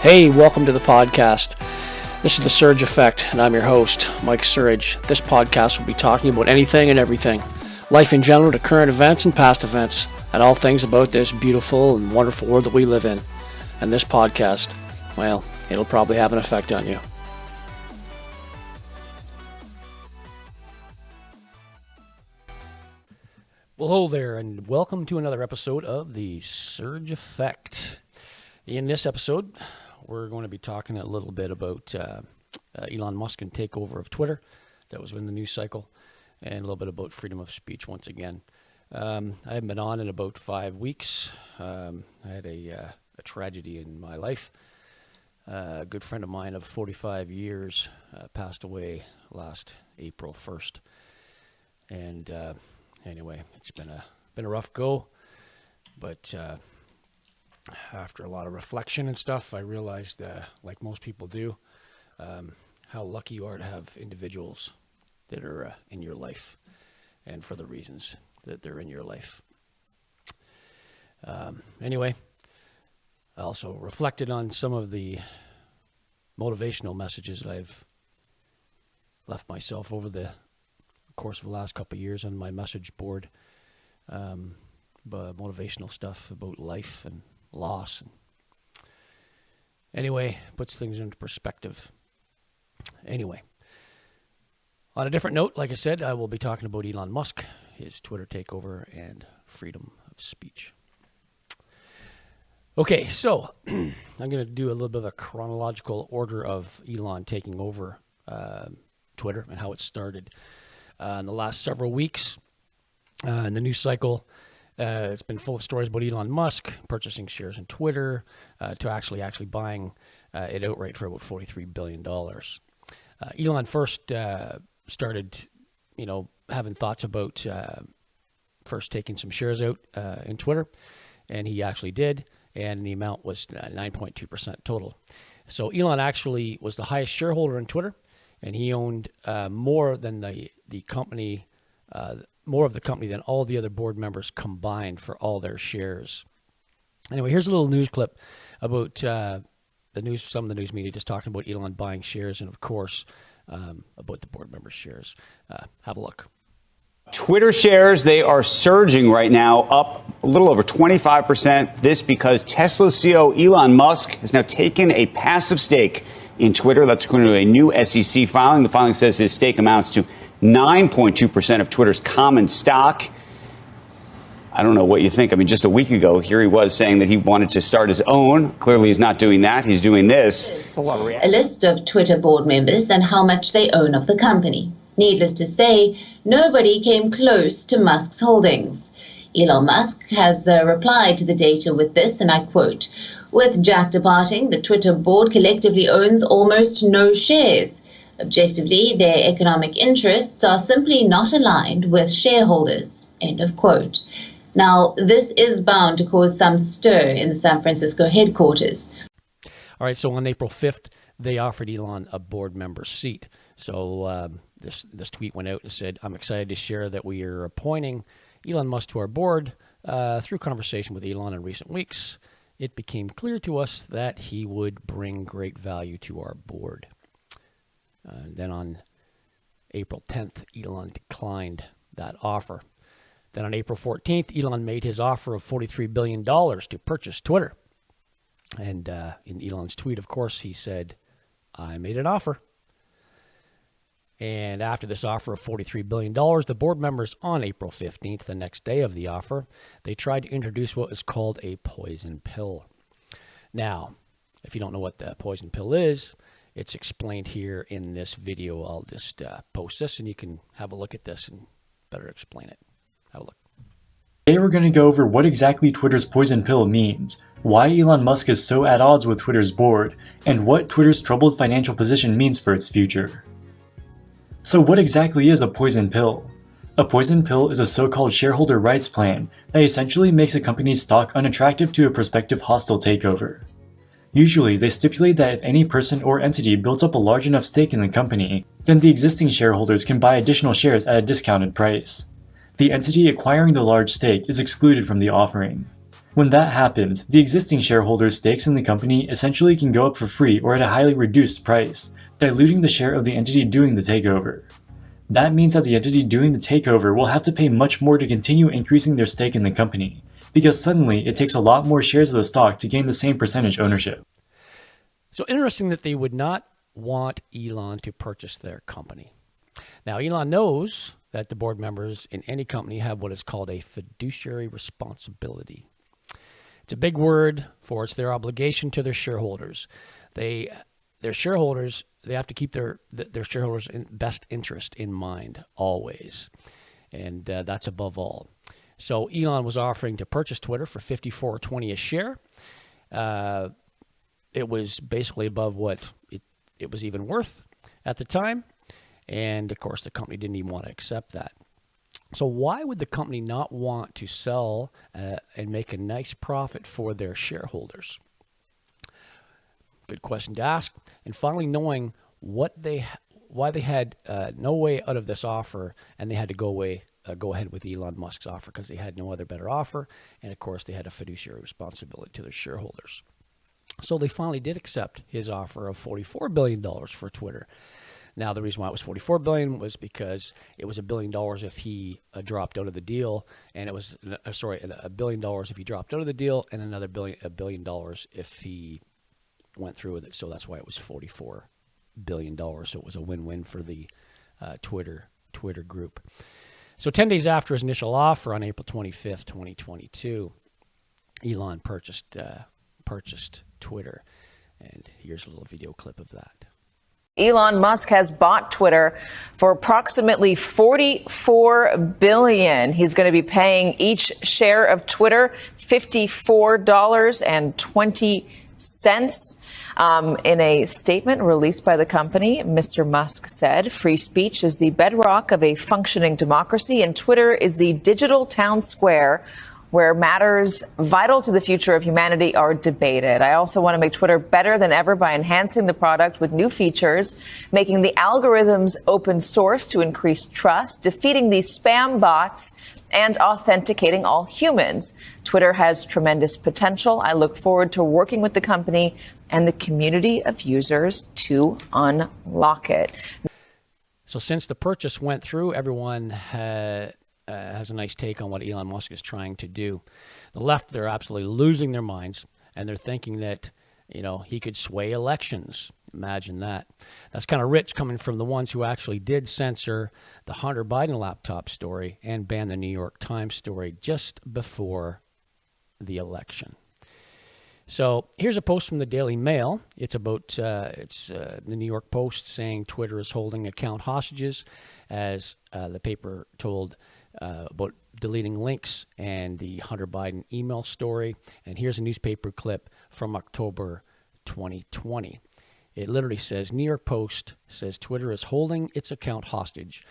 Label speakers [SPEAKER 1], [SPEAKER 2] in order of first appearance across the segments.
[SPEAKER 1] Hey, welcome to the podcast. This is The Surge Effect, and I'm your host, Mike Surge. This podcast will be talking about anything and everything, life in general to current events and past events, and all things about this beautiful and wonderful world that we live in. And this podcast, well, it'll probably have an effect on you. Well, hello there, and welcome to another episode of The Surge Effect. In this episode, we're going to be talking a little bit about Elon Musk and takeover of Twitter. That was in the news cycle, and a little bit about freedom of speech once again. I haven't been on in about 5 weeks. I had a tragedy in my life. A good friend of mine of 45 years passed away last April 1st. And anyway, it's been a rough go, but after a lot of reflection and stuff, I realized, like most people do, how lucky you are to have individuals that are in your life and for the reasons that they're in your life. Anyway, I also reflected on some of the motivational messages that I've left myself over the course of the last couple of years on my message board. Motivational stuff about life and loss. Anyway, puts things into perspective. Anyway, on a different note, like I said, I will be talking about Elon Musk, his Twitter takeover, and freedom of speech. Okay, so I'm going to do a little bit of a chronological order of Elon taking over Twitter and how it started. In the last several weeks, in the news cycle, it's been full of stories about Elon Musk purchasing shares in Twitter to actually buying it outright for about $43 billion. Elon first started, having thoughts about first taking some shares out in Twitter, and he actually did, and the amount was 9.2% total. So Elon actually was the highest shareholder in Twitter, and he owned more than the company. More of the company than all the other board members combined for all their shares. Anyway, here's a little news clip about some of the news media just talking about Elon buying shares, and of course, about the board members' shares. Have a look.
[SPEAKER 2] Twitter shares, they are surging right now, up a little over 25%. This because Tesla CEO Elon Musk has now taken a passive stake in Twitter. That's according to a new SEC filing. The filing says his stake amounts to 9.2% of Twitter's common stock. I don't know what you think. I mean, just a week ago, here he was saying that he wanted to start his own. Clearly, he's not doing that. He's doing this.
[SPEAKER 3] A list of Twitter board members and how much they own of the company. Needless to say, nobody came close to Musk's holdings. Elon Musk has replied to the data with this, and I quote, "With Jack departing, the Twitter board collectively owns almost no shares. Objectively, their economic interests are simply not aligned with shareholders," end of quote. Now, this is bound to cause some stir in the San Francisco headquarters.
[SPEAKER 1] All right, so on April 5th, they offered Elon a board member seat. So this tweet went out and said, "I'm excited to share that we are appointing Elon Musk to our board. Through conversation with Elon in recent weeks, it became clear to us that he would bring great value to our board." Then on April 10th, Elon declined that offer. Then on April 14th, Elon made his offer of $43 billion to purchase Twitter. And in Elon's tweet, of course, he said, "I made an offer." And after this offer of $43 billion, the board members on April 15th, the next day of the offer, they tried to introduce what is called a poison pill. Now, if you don't know what the poison pill is, it's explained here in this video. I'll just post this, and you can have a look at this and better explain it. Have a look.
[SPEAKER 4] Today we're going to go over what exactly Twitter's poison pill means, why Elon Musk is so at odds with Twitter's board, and what Twitter's troubled financial position means for its future. So what exactly is a poison pill? A poison pill is a so-called shareholder rights plan that essentially makes a company's stock unattractive to a prospective hostile takeover. Usually, they stipulate that if any person or entity builds up a large enough stake in the company, then the existing shareholders can buy additional shares at a discounted price. The entity acquiring the large stake is excluded from the offering. When that happens, the existing shareholders' stakes in the company essentially can go up for free or at a highly reduced price, diluting the share of the entity doing the takeover. That means that the entity doing the takeover will have to pay much more to continue increasing their stake in the company, because suddenly it takes a lot more shares of the stock to gain the same percentage ownership.
[SPEAKER 1] So interesting that they would not want Elon to purchase their company. Now, Elon knows that the board members in any company have what is called a fiduciary responsibility. It's a big word for it's their obligation to their shareholders. Their shareholders, they have to keep their shareholders' best interest in mind always, and that's above all. So Elon was offering to purchase Twitter for $54.20 a share. It was basically above what it was even worth at the time, and of course the company didn't even want to accept that. So why would the company not want to sell and make a nice profit for their shareholders? Good question to ask. And finally, knowing why they had no way out of this offer, and they had to go ahead with Elon Musk's offer because they had no other better offer, and of course they had a fiduciary responsibility to their shareholders. So they finally did accept his offer of $44 billion for Twitter. Now, the reason why it was $44 billion was because it was $1 billion if he dropped out of the deal, and it was $1 billion if he dropped out of the deal, and another $1 billion if he went through with it. So that's why it was $44 billion. So it was a win-win for the Twitter group. So 10 days after his initial offer on April 25th, 2022, Elon purchased Twitter, and here's a little video clip of that.
[SPEAKER 5] Elon Musk has bought Twitter for approximately $44 billion. He's going to be paying each share of Twitter $54.20. In a statement released by the company, Mr. Musk said, "Free speech is the bedrock of a functioning democracy, and Twitter is the digital town square where matters vital to the future of humanity are debated. I also want to make Twitter better than ever by enhancing the product with new features, making the algorithms open source to increase trust, defeating these spam bots, and authenticating all humans. Twitter has tremendous potential. I look forward to working with the company and the community of users to unlock it."
[SPEAKER 1] So since the purchase went through, everyone has a nice take on what Elon Musk is trying to do. The left, they're absolutely losing their minds, and they're thinking that, he could sway elections. Imagine that. That's kind of rich coming from the ones who actually did censor the Hunter Biden laptop story and ban the New York Times story just before the election. So here's a post from the Daily Mail. It's about the New York Post saying Twitter is holding account hostages, as the paper told about deleting links and the Hunter Biden email story. And here's a newspaper clip from October 2020. It literally says, New York Post says Twitter is holding its account hostage,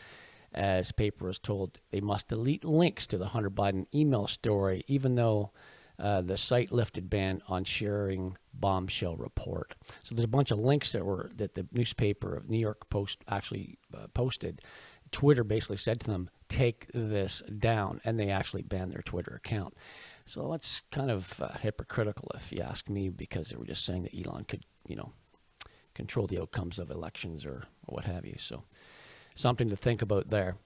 [SPEAKER 1] as paper is told they must delete links to the Hunter Biden email story, even though the site lifted ban on sharing bombshell report. So there's a bunch of links that the newspaper of New York Post actually posted. Twitter basically said to them, take this down, and they actually banned their Twitter account. So that's kind of hypocritical, if you ask me, because they were just saying that Elon could, control the outcomes of elections or what have you. So something to think about there.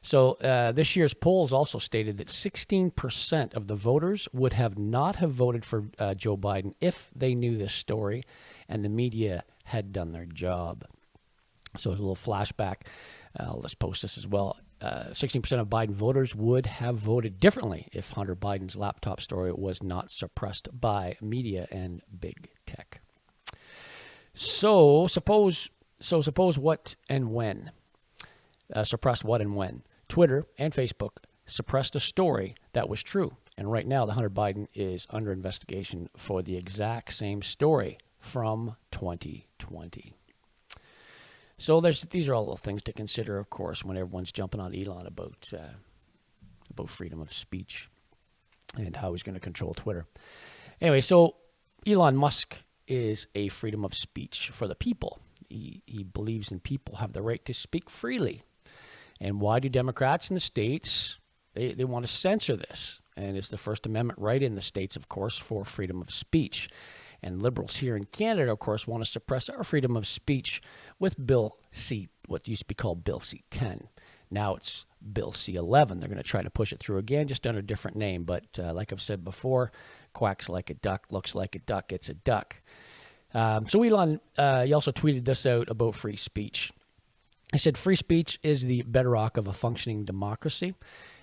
[SPEAKER 1] So this year's polls also stated that 16% of the voters would not have voted for Joe Biden if they knew this story and the media had done their job. So a little flashback. Let's post this as well. 16% of Biden voters would have voted differently if Hunter Biden's laptop story was not suppressed by media and big tech. So suppose what and when? Suppressed what and when? Twitter and Facebook suppressed a story that was true. And right now, the Hunter Biden is under investigation for the exact same story from 2020. So these are all the things to consider, of course, when everyone's jumping on Elon about freedom of speech and how he's going to control Twitter. Anyway, so Elon Musk is a freedom of speech for the people. He believes in people have the right to speak freely. And why do Democrats in the States, they want to censor this? and it's the First Amendment right in the States, of course, for freedom of speech. And liberals here in Canada, of course, want to suppress our freedom of speech with Bill C, what used to be called Bill C-10. Now it's Bill C-11. They're going to try to push it through again, just under a different name. But like I've said before, quacks like a duck, looks like a duck, it's a duck. So Elon, he also tweeted this out about free speech. He said, free speech is the bedrock of a functioning democracy,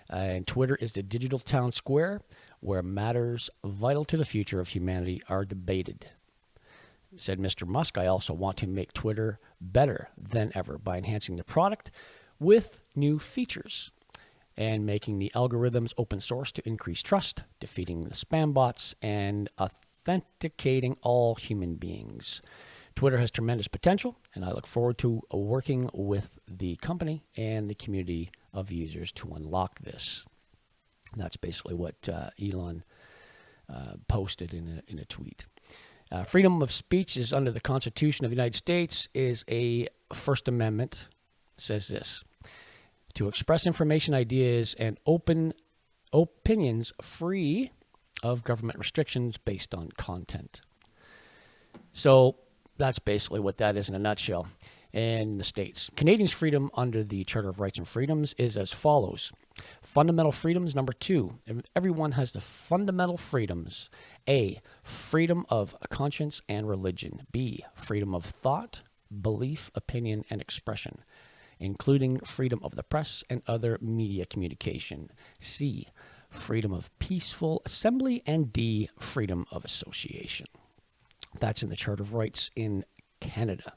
[SPEAKER 1] and Twitter is the digital town square where matters vital to the future of humanity are debated. Said Mr. Musk, I also want to make Twitter better than ever by enhancing the product with new features and making the algorithms open source to increase trust, defeating the spam bots, and authenticating all human beings. Twitter has tremendous potential, and I look forward to working with the company and the community of users to unlock this. That's basically what Elon posted in a tweet. Freedom of speech is under the Constitution of the United States is a First Amendment. It says this: to express information, ideas, and open opinions free of government restrictions based on content. So that's basically what that is in a nutshell. In the States, Canadians' freedom under the Charter of Rights and Freedoms is as follows. Fundamental freedoms, number 2. Everyone has the fundamental freedoms. A, freedom of conscience and religion. B, freedom of thought, belief, opinion, and expression, including freedom of the press and other media communication. C, freedom of peaceful assembly. And D, freedom of association. That's in the Charter of Rights in Canada.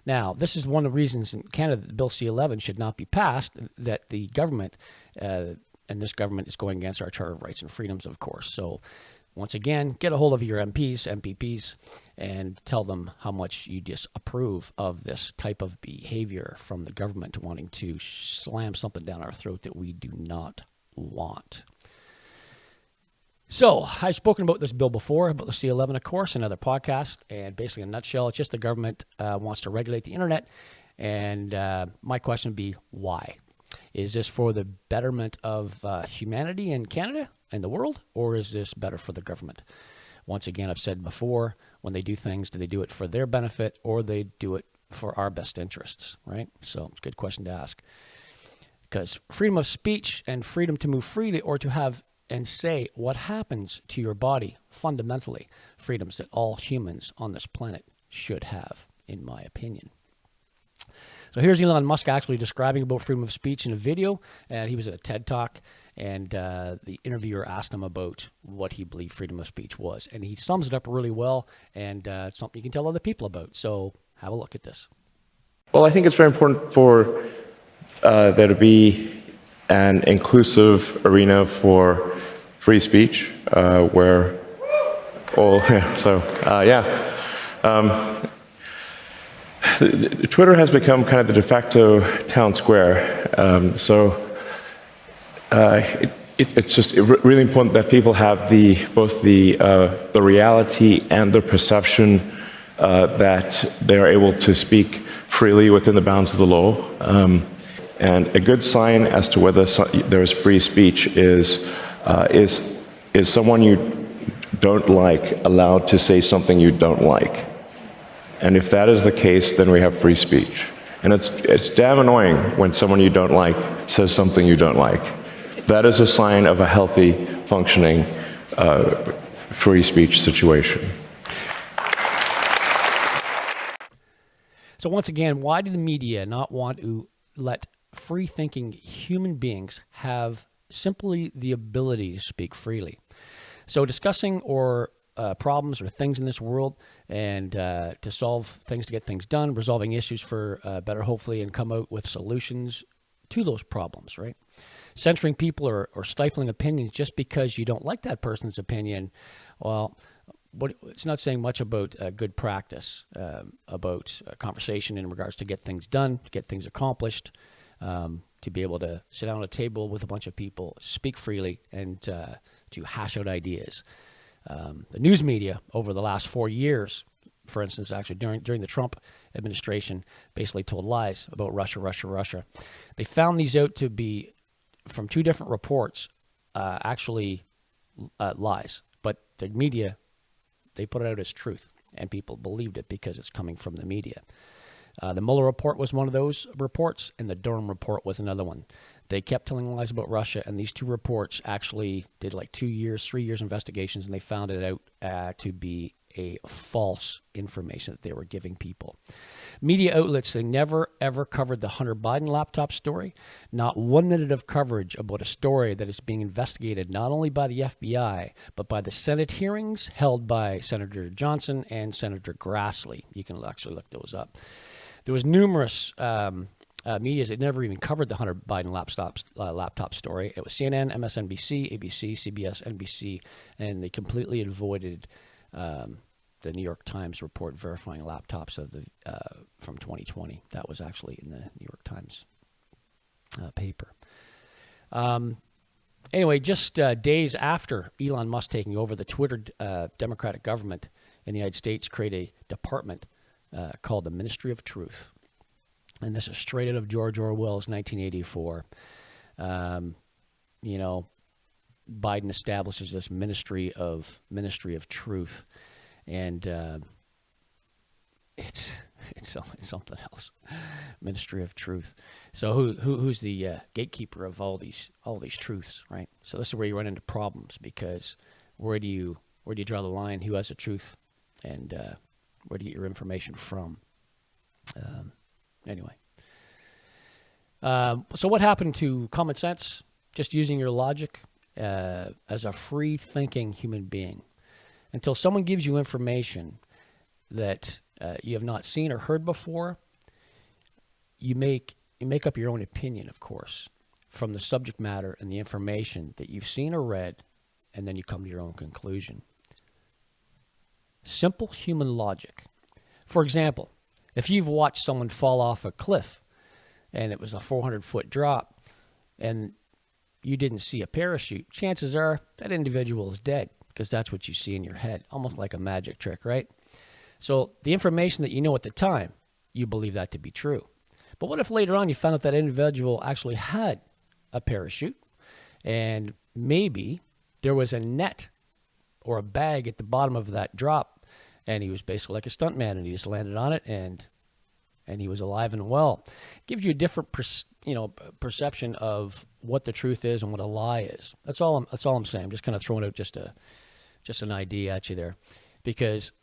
[SPEAKER 1] Now, this is one of the reasons in Canada that Bill C-11 should not be passed, that the government, and this government is going against our Charter of Rights and Freedoms, of course. So, once again, get a hold of your MPs, and tell them how much you disapprove of this type of behavior from the government wanting to slam something down our throat that we do not want. So, I've spoken about this bill before, about the C-11, of course, in other podcasts, and basically in a nutshell, it's just the government wants to regulate the internet, and my question would be, why? Is this for the betterment of humanity in Canada and the world, or is this better for the government? Once again, I've said before, when they do things, do they do it for their benefit, or they do it for our best interests, right? So, it's a good question to ask. Because freedom of speech and freedom to move freely or to have and say what happens to your body, fundamentally, freedoms that all humans on this planet should have, in my opinion. So here's Elon Musk actually describing about freedom of speech in a video, and he was at a TED Talk, and the interviewer asked him about what he believed freedom of speech was, and he sums it up really well, and it's something you can tell other people about. So have a look at this.
[SPEAKER 6] Well, I think it's very important for there to be an inclusive arena for free speech, where all, Twitter has become kind of the de facto town square. It's just really important that people have both the reality and the perception that they are able to speak freely within the bounds of the law. And a good sign as to whether there is free speech is someone you don't like allowed to say something you don't like. And if that is the case, then we have free speech. And it's damn annoying when someone you don't like says something you don't like. That is a sign of a healthy, functioning, free speech situation.
[SPEAKER 1] So once again, why do the media not want to let free-thinking human beings have simply the ability to speak freely? So discussing problems or things in this world, and to solve things, to get things done, resolving issues for better, hopefully, and come out with solutions to those problems, right? Censoring people or stifling opinions just because you don't like that person's opinion, well, it's not saying much about good practice, about conversation in regards to get things done, to get things accomplished, to be able to sit down at a table with a bunch of people, speak freely, and to hash out ideas. The news media over the last 4 years, for instance, actually during the Trump administration, basically told lies about Russia. They found these out to be from 2 different reports, actually lies. But the media, they put it out as truth, and people believed it because it's coming from the media. The Mueller report was one of those reports, and the Durham report was another one. They kept telling lies about Russia, and these two reports actually did like 2 years, 3 years investigations, and they found it out to be a false information that they were giving people. Media outlets, they never, ever covered the Hunter Biden laptop story. Not 1 minute of coverage about a story that is being investigated not only by the FBI, but by the Senate hearings held by Senator Johnson and Senator Grassley. You can actually look those up. There was numerous medias that never even covered the Hunter Biden laptop story. It was CNN, MSNBC, ABC, CBS, NBC, and they completely avoided the New York Times report verifying laptops of the from 2020. That was actually in the New York Times paper. Anyway, just days after Elon Musk taking over, the Twitter Democratic government in the United States created a department called the Ministry of Truth. And this is straight out of George Orwell's 1984. Biden establishes this Ministry of Truth, and it's something else. Ministry of Truth. So who's the gatekeeper of all these truths, right? So this is where you run into problems, because where do you draw the line? Who has the truth, and where do you get your information from? Anyway. So what happened to common sense? Just using your logic as a free-thinking human being. Until someone gives you information that you have not seen or heard before, you make up your own opinion, of course, from the subject matter and the information that you've seen or read, and then you come to your own conclusion. Simple human logic. For example, if you've watched someone fall off a cliff and it was a 400-foot drop and you didn't see a parachute, chances are that individual is dead, because that's what you see in your head, almost like a magic trick, right? So the information that you know at the time, you believe that to be true. But what if later on you found out that individual actually had a parachute, and maybe there was a net or a bag at the bottom of that drop, and he was basically like a stuntman, and he just landed on it, and he was alive and well? It gives you a different perception of what the truth is and what a lie is. That's all I'm saying. I'm just kind of throwing out just an idea at you there, because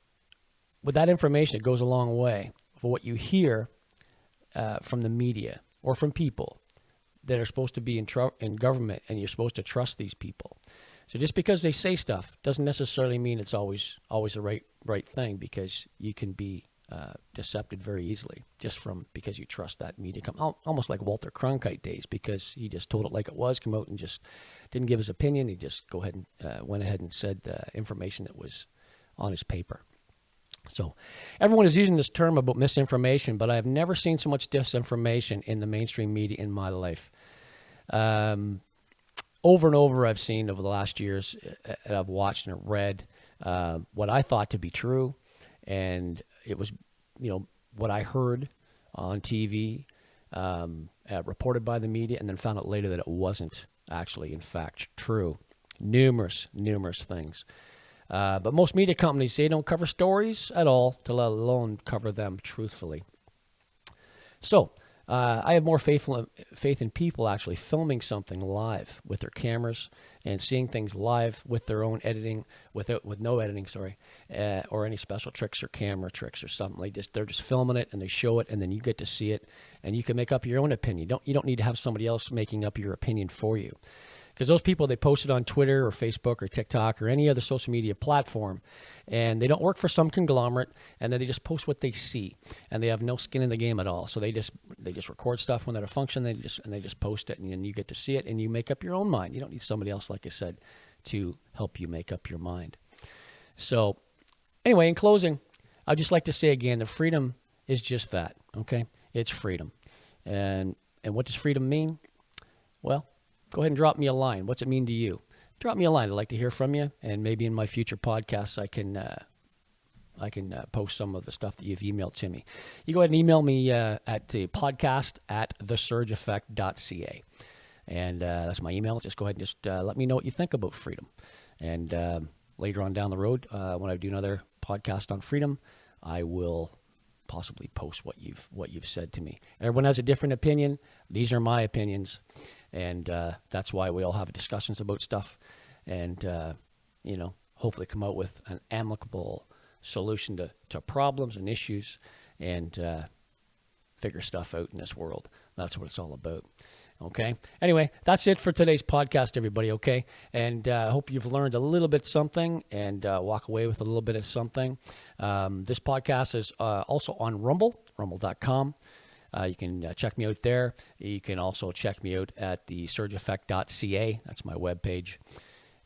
[SPEAKER 1] with that information, it goes a long way for what you hear from the media or from people that are supposed to be in government, and you're supposed to trust these people. So just because they say stuff doesn't necessarily mean it's always the right thing, because you can be decepted very easily because you trust that media. Almost like Walter Cronkite days, because he just told it like it was, come out and just didn't give his opinion. He just went ahead and said the information that was on his paper. So everyone is using this term about misinformation, but I have never seen so much disinformation in the mainstream media in my life. Over and over, I've seen over the last years, and I've watched and read what I thought to be true, and it was, what I heard on TV, reported by the media, and then found out later that it wasn't actually, in fact, true. Numerous things. But most media companies, they don't cover stories at all, to let alone cover them truthfully. So I have more faith in people actually filming something live with their cameras and seeing things live with their own editing, with no editing, or any special tricks or camera tricks or something. They're just filming it and they show it, and then you get to see it, and you can make up your own opinion. You don't need to have somebody else making up your opinion for you. Because those people, they post it on Twitter or Facebook or TikTok or any other social media platform, and they don't work for some conglomerate, and then they just post what they see, and they have no skin in the game at all. So they just record stuff when they're at a function, they just post it, and then you get to see it, and you make up your own mind. You don't need somebody else, like I said, to help you make up your mind. So anyway, in closing, I'd just like to say again, the freedom is just that, okay? It's freedom. And what does freedom mean? Well, go ahead and drop me a line. What's it mean to you? Drop me a line. I'd like to hear from you, and maybe in my future podcasts I can post some of the stuff that you've emailed to me. You go ahead and email me at the podcast@thesurgeeffect.ca, And that's my email. Just go ahead and just let me know what you think about freedom. And later on down the road, when I do another podcast on freedom, I will possibly post what you've said to me. Everyone has a different opinion. These are my opinions, and that's why we all have discussions about stuff, and hopefully come out with an amicable solution to problems and issues, and figure stuff out in this world. That's what it's all about. Okay. Anyway, that's it for today's podcast, everybody. Okay. And I hope you've learned a little bit something and walk away with a little bit of something. This podcast is also on Rumble, rumble.com. You can check me out there. You can also check me out at the surgeeffect.ca. That's my webpage.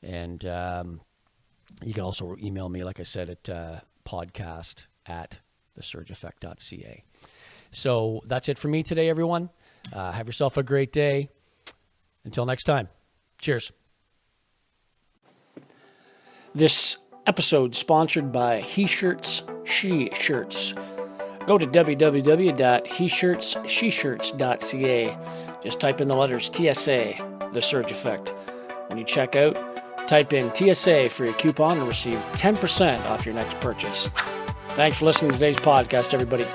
[SPEAKER 1] And you can also email me, like I said, at podcast@thesurgeeffect.ca. So that's it for me today, everyone. Have yourself a great day. Until next time, cheers. This episode sponsored by He Shirts, She Shirts. Go to www.heshirtssheshirts.ca. Just type in the letters TSA, The Surge Effect. When you check out, type in TSA for your coupon and receive 10% off your next purchase. Thanks for listening to today's podcast, everybody.